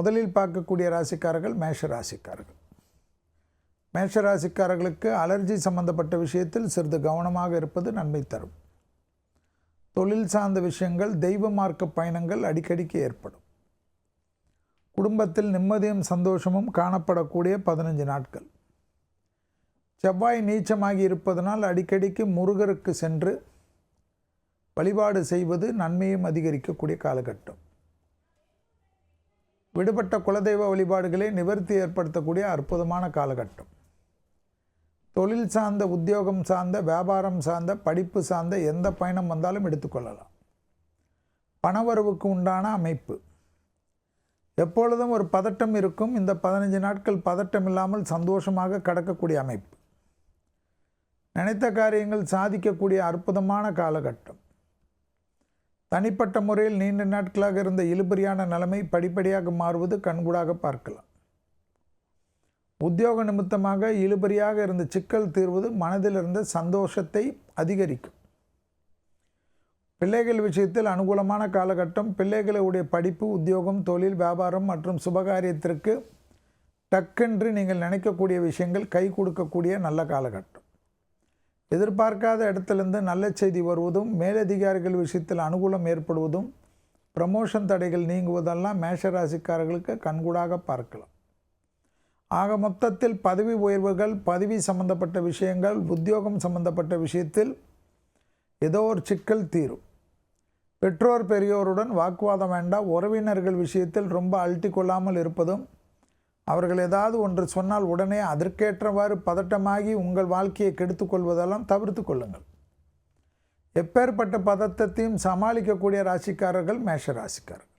முதலில் பார்க்கக்கூடிய ராசிக்காரர்கள் மேஷ ராசிக்காரர்கள். மேஷ ராசிக்காரர்களுக்கு அலர்ஜி சம்பந்தப்பட்ட விஷயத்தில் சிறிது கவனமாக இருப்பது நன்மை தரும். தொழில் சார்ந்த விஷயங்கள், தெய்வ மார்க்க பயணங்கள் அடிக்கடிக்கு ஏற்படும். குடும்பத்தில் நிம்மதியும் சந்தோஷமும் காணப்படக்கூடிய 15 நாட்கள். செவ்வாய் நீச்சமாகி இருப்பதனால் அடிக்கடிக்கு முருகருக்கு சென்று வழிபாடு செய்வது நன்மையும் அதிகரிக்கக்கூடிய காலகட்டம். விடுபட்ட குலதெய்வ வழிபாடுகளை நிவர்த்தி ஏற்படுத்தக்கூடிய அற்புதமான காலகட்டம். தொழில் சார்ந்த, உத்தியோகம் சார்ந்த, வியாபாரம் சார்ந்த, படிப்பு சார்ந்த எந்த பயணம் வந்தாலும் எடுத்துக்கொள்ளலாம். பணவரவுக்கு உண்டான அமைப்பு. எப்பொழுதும் ஒரு பதட்டம் இருக்கும். இந்த 15 நாட்கள் பதட்டம் இல்லாமல் சந்தோஷமாக கடக்கக்கூடிய அமைப்பு. நினைத்த காரியங்கள் சாதிக்கக்கூடிய அற்புதமான காலகட்டம். தனிப்பட்ட முறையில் நீண்ட நாட்களாக இருந்த இழுபறியான நிலைமை படிப்படியாக மாறுவது கண்கூடாக பார்க்கலாம். உத்தியோக நிமித்தமாக இழுபறியாக இருந்த சிக்கல் தீர்வது மனதில் இருந்த சந்தோஷத்தை அதிகரிக்கும். பிள்ளைகள் விஷயத்தில் அனுகூலமான காலகட்டம். பிள்ளைகளுடைய படிப்பு, உத்தியோகம், தொழில், வியாபாரம் மற்றும் சுபகாரியத்திற்கு டக்கென்று நீங்கள் நினைக்கக்கூடிய விஷயங்கள் கை கொடுக்கக்கூடிய நல்ல காலகட்டம். எதிர்பார்க்காத இடத்திலிருந்து நல்ல செய்தி வருவதும், மேலதிகாரிகள் விஷயத்தில் அனுகூலம் ஏற்படுவதும், ப்ரமோஷன் தடைகள் நீங்குவதெல்லாம் மேஷராசிக்காரர்களுக்கு கண்கூடாக பார்க்கலாம். ஆக மொத்தத்தில் பதவி உயர்வுகள், பதவி சம்பந்தப்பட்ட விஷயங்கள், உத்தியோகம் சம்பந்தப்பட்ட விஷயத்தில் ஏதோ ஒரு சிக்கல் தீரும். பெற்றோர் பெரியோருடன் வாக்குவாதம் வேண்டாம். உறவினர்கள் விஷயத்தில் ரொம்ப அழட்டி கொள்ளாமல் இருப்பதும், அவர்கள் ஏதாவது ஒன்று சொன்னால் உடனே அதற்கேற்றவாறு பதட்டமாகி உங்கள் வாழ்க்கையை கெடுத்து கொள்வதெல்லாம் தவிர்த்து கொள்ளுங்கள். எப்பேற்பட்ட பதட்டத்தையும் சமாளிக்கக்கூடிய ராசிக்காரர்கள் மேஷ ராசிக்காரர்கள்.